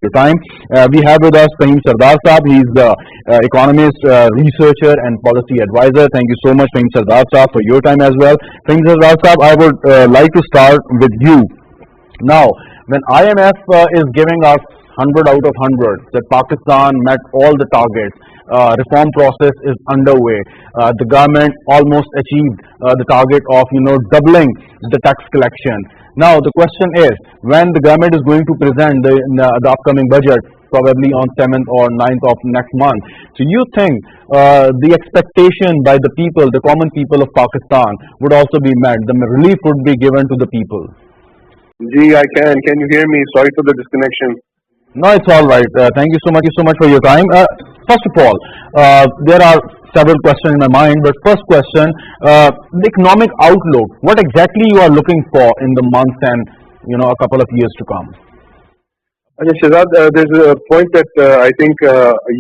your time. We have with us Fahim Sardar Saab. He's the economist, researcher, and policy advisor. Thank you so much, Fahim Sardar Saab, for your time as well. Fahim Sardar Saab, I would like to start with you. Now, when IMF is giving us 100 out of 100, that Pakistan met all the targets, reform process is underway. The government almost achieved the target of doubling the tax collection. Now the question is, when the government is going to present the upcoming budget, probably on 7th or 9th of next month, so you think the expectation by the people, the common people of Pakistan, would also be met? The relief would be given to the people. Gee, I can. Can you hear me? Sorry for the disconnection. No, it's all right. Thank you so much. For your time. First of all, there are several questions in my mind, but first question, the economic outlook. What exactly you are looking for in the months and a couple of years to come? Okay, Shazad, there's a point that I think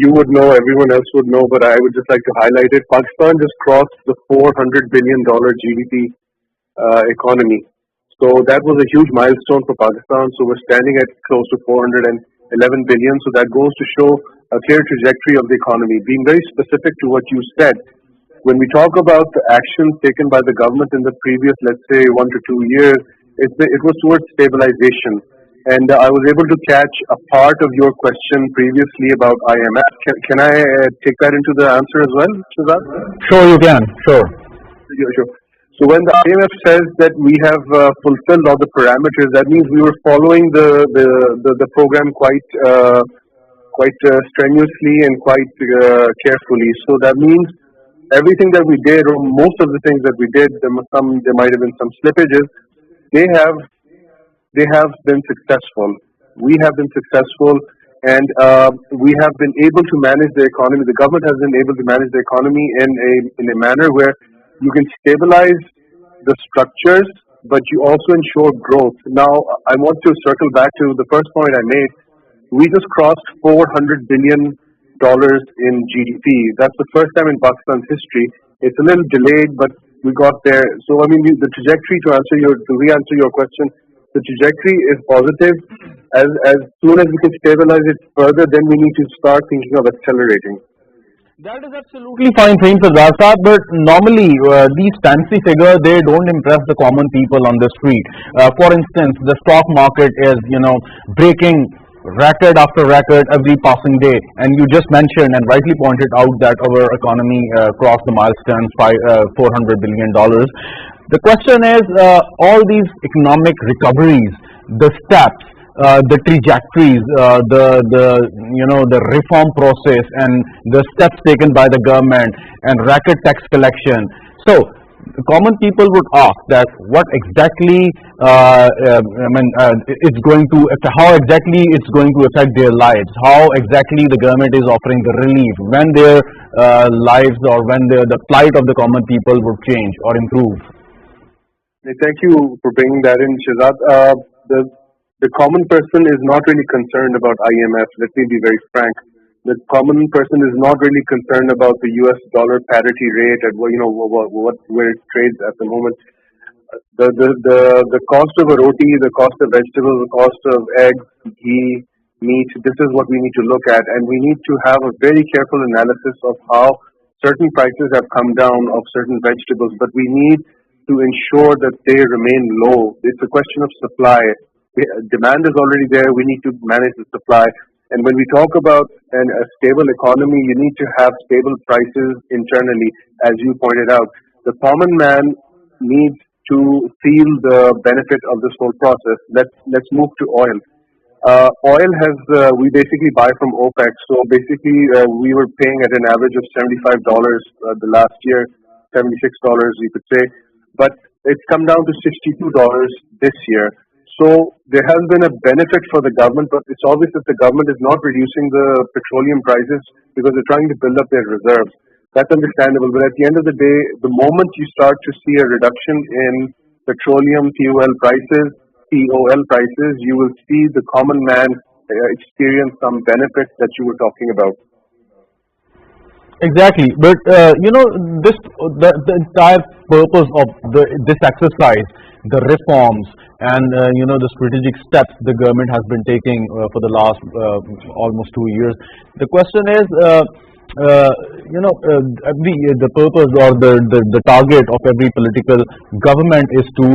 you would know, everyone else would know, but I would just like to highlight it. Pakistan just crossed the $400 billion GDP economy. So that was a huge milestone for Pakistan. So we're standing at close to 411 billion. So that goes to show a clear trajectory of the economy. Being very specific to what you said, when we talk about the actions taken by the government in the previous, let's say, 1 to 2 years, it was towards stabilization. And I was able to catch a part of your question previously about IMF. Can I take that into the answer as well, Shazad? Sure, you can. Sure. Sure. So when the IMF says that we have fulfilled all the parameters, that means we were following the program quite strenuously and quite carefully. So that means everything that we did, or most of the things that we did, there might have been some slippages. They have been successful. We have been successful, and we have been able to manage the economy. The government has been able to manage the economy in a manner where you can stabilize the structures, but you also ensure growth. Now, I want to circle back to the first point I made. We just crossed $400 billion in GDP. That's the first time in Pakistan's history. It's a little delayed, but we got there. So, I mean, the trajectory, to re-answer your question, the trajectory is positive. As soon as we can stabilize it further, then we need to start thinking of accelerating. That is absolutely fine, Sardar Saab, but normally these fancy figures, they don't impress the common people on the street. For instance, the stock market is, breaking record after record every passing day, and you just mentioned and rightly pointed out that our economy crossed the milestone $400 billion. The question is, all these economic recoveries, the steps, the trajectories, the reform process, and the steps taken by the government, and record tax collection. So, the common people would ask that what exactly it's going to, how exactly it's going to affect their lives, how exactly the government is offering the relief, when their lives or when the plight of the common people would change or improve. Thank you for bringing that in, Shazad. The common person is not really concerned about IMF. Let me be very frank. The common person is not really concerned about the US dollar parity rate at where it trades at the moment. The cost of a roti, the cost of vegetables, the cost of eggs, ghee, meat. This is what we need to look at, and we need to have a very careful analysis of how certain prices have come down of certain vegetables. But we need to ensure that they remain low. It's a question of supply. Demand is already there. We need to manage the supply. And when we talk about a stable economy, you need to have stable prices internally, as you pointed out. The common man needs to feel the benefit of this whole process. Let's move to oil. Oil we basically buy from OPEC. So basically, we were paying at an average of $75 the last year, $76, you could say. But it's come down to $62 this year. So there has been a benefit for the government, but it's obvious that the government is not reducing the petroleum prices because they're trying to build up their reserves. That's understandable. But at the end of the day, the moment you start to see a reduction in petroleum, POL prices, you will see the common man experience some benefits that you were talking about. Exactly, but the entire purpose of this exercise, the reforms, and the strategic steps the government has been taking for the last almost 2 years. The question is, the purpose or the target of every political government is to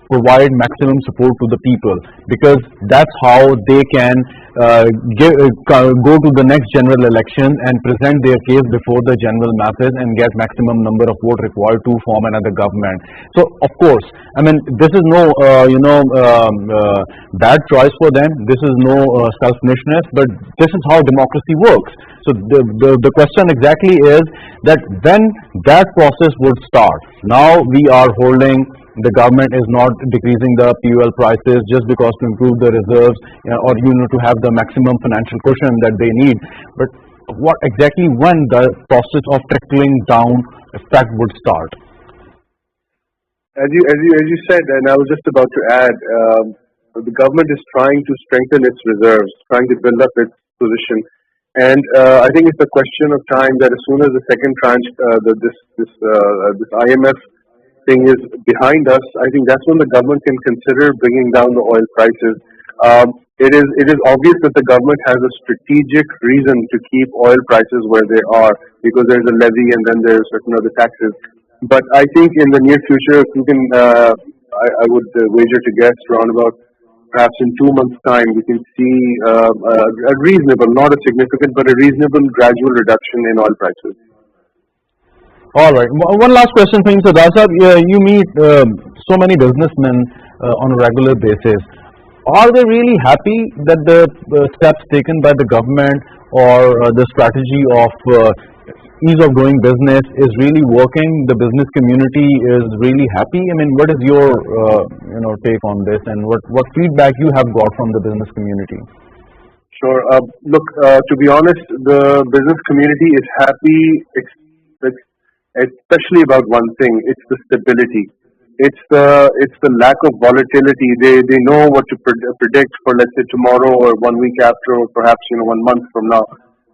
provide maximum support to the people, because that's how they can go to the next general election and present their case before the general masses and get maximum number of votes required to form another government. So of course, I mean, this is no bad choice for them. This is no selfishness, but this is how democracy works. So the question exactly is that when that process would start. Now we are holding, the government is not decreasing the fuel prices just because to improve the reserves, or to have the maximum financial cushion that they need. But what exactly, when the process of trickling down effect would start? As you said, and I was just about to add, the government is trying to strengthen its reserves, trying to build up its position, and I think it's a question of time that as soon as the second tranche, this IMF thing is behind us, I think that's when the government can consider bringing down the oil prices. It is obvious that the government has a strategic reason to keep oil prices where they are, because there's a levy and then there's certain other taxes. But I think in the near future, if you can, I would wager to guess around about perhaps in 2 months' time, we can see a reasonable, not a significant, but a reasonable gradual reduction in oil prices. All right. One last question for you, Sardar Sahab. You meet so many businessmen on a regular basis. Are they really happy that the steps taken by the government, or the strategy of ease of doing business is really working? The business community is really happy. I mean, what is your take on this, and what feedback you have got from the business community? Sure. Look, to be honest, the business community is happy, especially about one thing. It's the stability. It's the lack of volatility. They know what to predict for, let's say, tomorrow or 1 week after, or perhaps 1 month from now.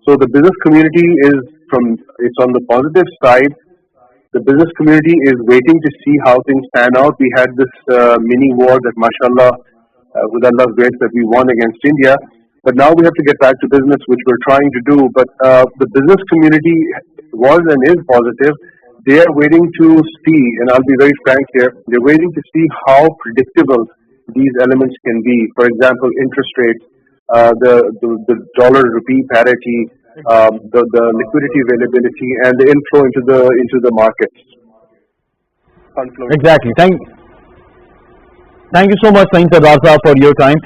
So the business community it's on the positive side. The business community is waiting to see how things pan out. We had this mini war that, mashallah, with Allah's grace, that we won against India. But now we have to get back to business, which we're trying to do. But the business community was and is positive. They are waiting to see, and I'll be very frank here, they're waiting to see how predictable these elements can be. For example, interest rates, the dollar-rupee parity, the liquidity availability, and the inflow into the markets. Exactly. Thank you so much, Sardar Sahab, for your time.